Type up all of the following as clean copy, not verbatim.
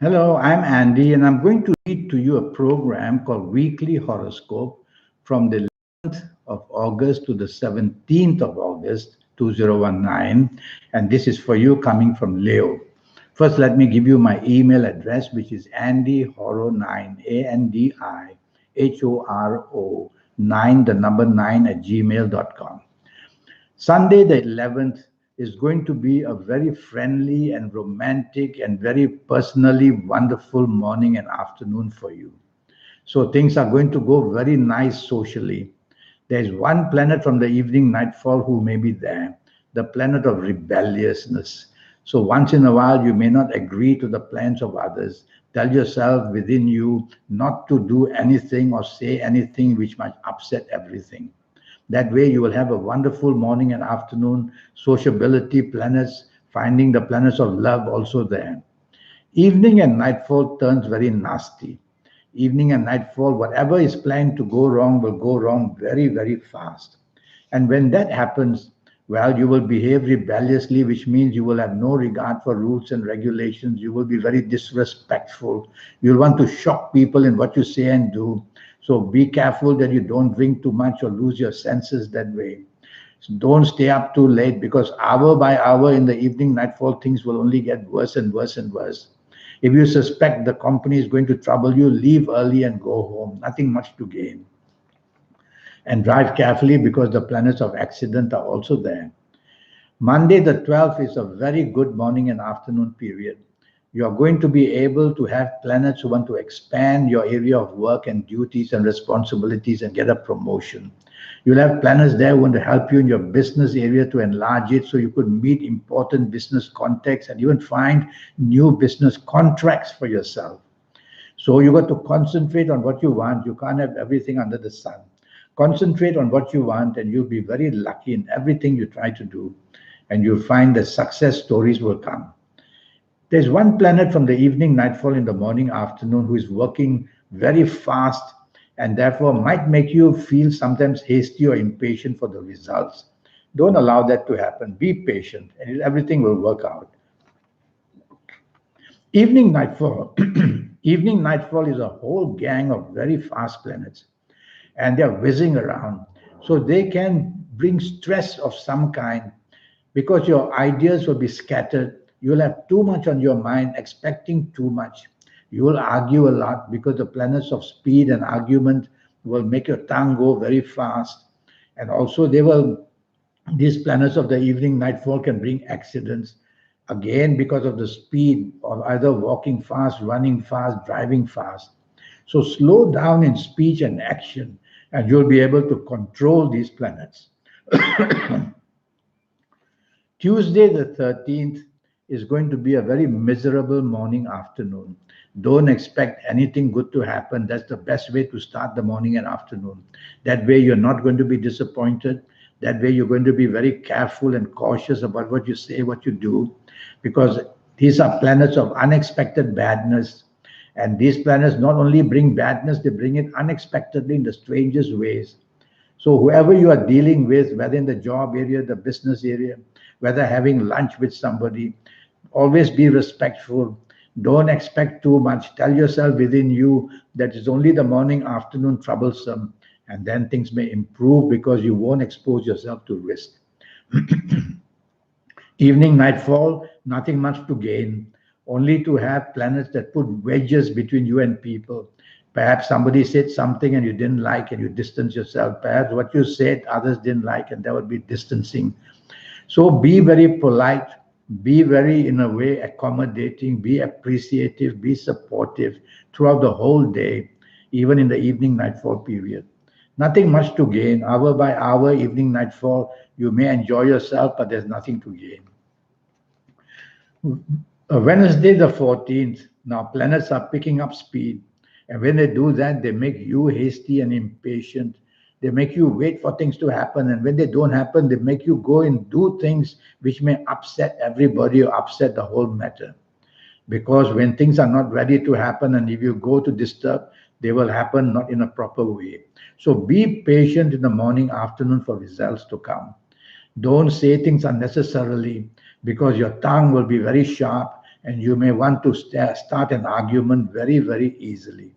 Hello, I'm Andy, and I'm going to read to you a program called Weekly Horoscope from the 11th of August to the 17th of August 2019. And this is for you coming from Leo. First, let me give you my email address, which is andyhoro9, ANDIHORO 9, the number 9 at gmail.com. Sunday, the 11th, is going to be a very friendly and romantic and very personally wonderful morning and afternoon for you. So things are going to go very nice socially. There's one planet from the evening nightfall who may be there, the planet of rebelliousness. So once in a while, you may not agree to the plans of others. Tell yourself within you not to do anything or say anything which might upset everything. That way, you will have a wonderful morning and afternoon sociability planets, finding the planets of love also there. Evening and nightfall turns very nasty. Evening and nightfall, whatever is planned to go wrong will go wrong very, very fast. And when that happens, well, you will behave rebelliously, which means you will have no regard for rules and regulations. You will be very disrespectful. You'll want to shock people in what you say and do. So be careful that you don't drink too much or lose your senses that way. So don't stay up too late because hour by hour in the evening nightfall, things will only get worse and worse and worse. If you suspect the company is going to trouble you, leave early and go home. Nothing much to gain. And drive carefully because the planets of accident are also there. Monday, the 12th, is a very good morning and afternoon period. You are going to be able to have planets who want to expand your area of work and duties and responsibilities and get a promotion. You'll have planets there who want to help you in your business area to enlarge it so you could meet important business contacts and even find new business contracts for yourself. So you got to concentrate on what you want. You can't have everything under the sun. Concentrate on what you want, and you'll be very lucky in everything you try to do. And you'll find that success stories will come. There's one planet from the evening nightfall in the morning afternoon who is working very fast and therefore might make you feel sometimes hasty or impatient for the results. Don't allow that to happen. Be patient, and everything will work out. Evening nightfall. Evening nightfall is a whole gang of very fast planets and they're whizzing around. So they can bring stress of some kind because your ideas will be scattered. You'll have too much on your mind, expecting too much. You will argue a lot because the planets of speed and argument will make your tongue go very fast. And also, these planets of the evening nightfall can bring accidents again because of the speed of either walking fast, running fast, driving fast. So slow down in speech and action, and you'll be able to control these planets. Tuesday, the 13th, is going to be a very miserable morning afternoon. Don't expect anything good to happen. That's the best way to start the morning and afternoon. That way, you're not going to be disappointed. That way, you're going to be very careful and cautious about what you say, what you do, because these are planets of unexpected badness. And these planets not only bring badness, they bring it unexpectedly in the strangest ways. So whoever you are dealing with, whether in the job area, the business area, whether having lunch with somebody, always be respectful. Don't expect too much. Tell yourself within you that it's only the morning, afternoon troublesome, and then things may improve because you won't expose yourself to risk. Evening, nightfall, nothing much to gain, only to have planets that put wedges between you and people. Perhaps somebody said something and you didn't like and you distance yourself. Perhaps what you said others didn't like and there would be distancing. So be very polite, be very, in a way, accommodating, be appreciative, be supportive throughout the whole day, even in the evening nightfall period. Nothing much to gain. Hour by hour, evening nightfall, you may enjoy yourself, but there's nothing to gain. Wednesday, the 14th, now planets are picking up speed. And when they do that, they make you hasty and impatient. They make you wait for things to happen. And when they don't happen, they make you go and do things which may upset everybody or upset the whole matter. Because when things are not ready to happen, and if you go to disturb, they will happen not in a proper way. So be patient in the morning, afternoon for results to come. Don't say things unnecessarily because your tongue will be very sharp and you may want to start an argument very, very easily.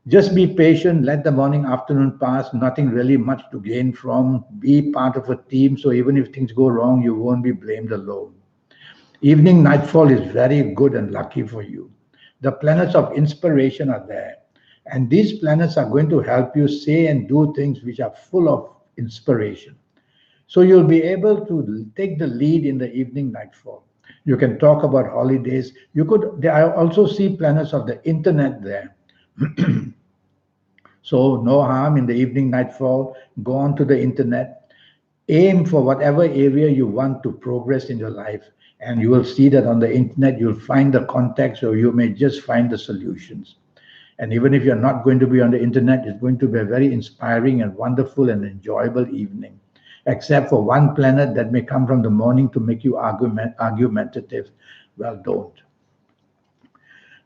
Just be patient, let the morning, afternoon pass, nothing really much to gain from. Be part of a team, so even if things go wrong, you won't be blamed alone. Evening nightfall is very good and lucky for you. The planets of inspiration are there, and these planets are going to help you say and do things which are full of inspiration. So you'll be able to take the lead in the evening nightfall. You can talk about holidays. I also see planets of the internet there. So no harm in the evening nightfall. Go on to the internet. Aim for whatever area you want to progress in your life. And you will see that on the internet, you'll find the context, or you may just find the solutions. And even if you're not going to be on the internet, it's going to be a very inspiring and wonderful and enjoyable evening. Except for one planet that may come from the morning to make you argumentative. Well, don't.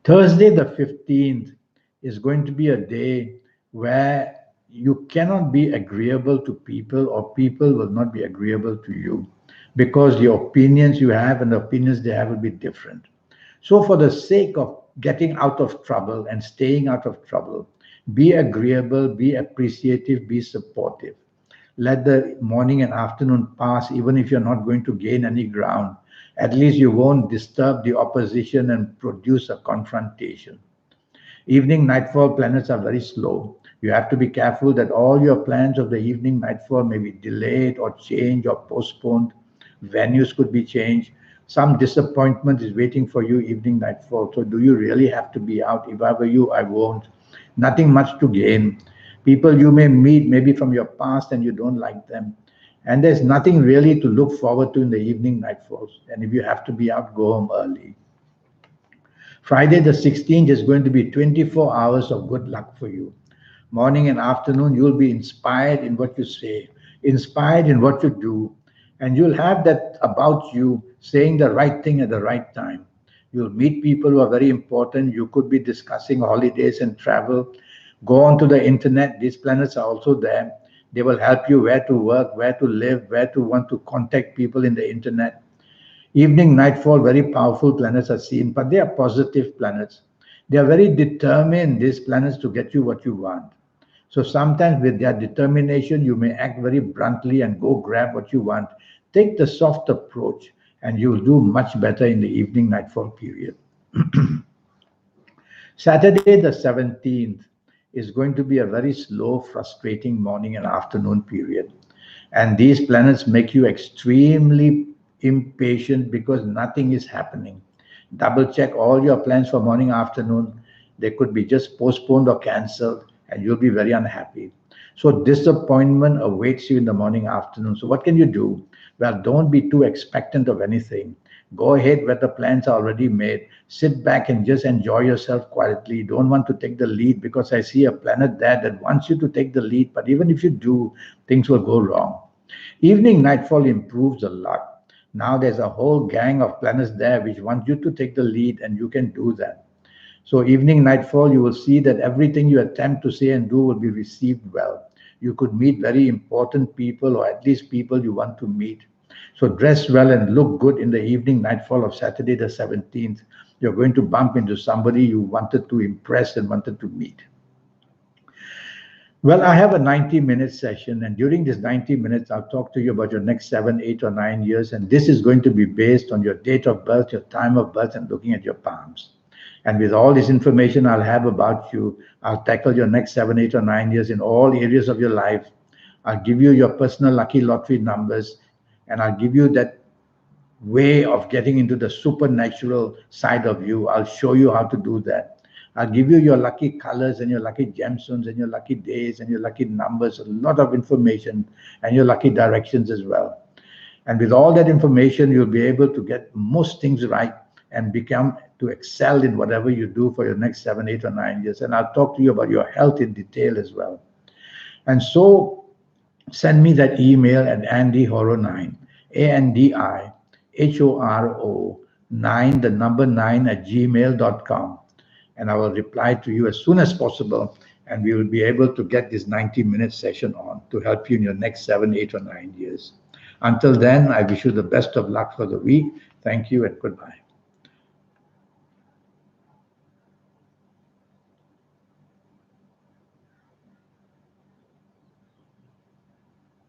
Thursday, the 15th, is going to be a day where you cannot be agreeable to people, or people will not be agreeable to you, because the opinions you have and the opinions they have will be different. So, for the sake of getting out of trouble and staying out of trouble, be agreeable, be appreciative, be supportive. Let the morning and afternoon pass, even if you're not going to gain any ground. At least you won't disturb the opposition and produce a confrontation. Evening nightfall planets are very slow. You have to be careful that all your plans of the evening nightfall may be delayed or changed or postponed. Venues could be changed. Some disappointment is waiting for you evening nightfall. So do you really have to be out? If I were you, I won't. Nothing much to gain. People you may meet maybe from your past and you don't like them. And there's nothing really to look forward to in the evening nightfalls. And if you have to be out, go home early. Friday the 16th is going to be 24 hours of good luck for you. Morning and afternoon, you'll be inspired in what you say, inspired in what you do, and you'll have that about you, saying the right thing at the right time. You'll meet people who are very important. You could be discussing holidays and travel. Go onto the internet. These planets are also there. They will help you where to work, where to live, where to want to contact people in the internet. Evening, nightfall, very powerful planets are seen, but they are positive planets. They are very determined, these planets, to get you what you want. So sometimes with their determination, you may act very bluntly and go grab what you want. Take the soft approach and you'll do much better in the evening nightfall period. Saturday the 17th is going to be a very slow, frustrating morning and afternoon period. And these planets make you extremely impatient because nothing is happening. Double check all your plans for morning, afternoon. They could be just postponed or cancelled, and you'll be very unhappy. So disappointment awaits you in the morning, afternoon. So what can you do? Well, don't be too expectant of anything. Go ahead where the plans are already made. Sit back and just enjoy yourself quietly. You don't want to take the lead, because I see a planet there that wants you to take the lead. But even if you do, things will go wrong. Evening nightfall improves a lot. Now there's a whole gang of planets there which want you to take the lead, and you can do that. So evening nightfall, you will see that everything you attempt to say and do will be received well. You could meet very important people, or at least people you want to meet. So dress well and look good in the evening nightfall of Saturday the 17th. You're going to bump into somebody you wanted to impress and wanted to meet. Well, I have a 90-minute session, and during this 90 minutes, I'll talk to you about your next 7, 8, or 9 years. And this is going to be based on your date of birth, your time of birth, and looking at your palms. And with all this information I'll have about you, I'll tackle your next 7, 8, or 9 years in all areas of your life. I'll give you your personal lucky lottery numbers, and I'll give you that way of getting into the supernatural side of you. I'll show you how to do that. I'll give you your lucky colors and your lucky gemstones and your lucky days and your lucky numbers, a lot of information, and your lucky directions as well. And with all that information, you'll be able to get most things right and become to excel in whatever you do for your next 7, 8, or 9 years. And I'll talk to you about your health in detail as well. And so send me that email at AndyHoro9, ANDIHORO9, the number 9 at gmail.com. And I will reply to you as soon as possible, and we will be able to get this 90-minute session on to help you in your next 7, 8, or 9 years. Until then, I wish you the best of luck for the week. Thank you and goodbye.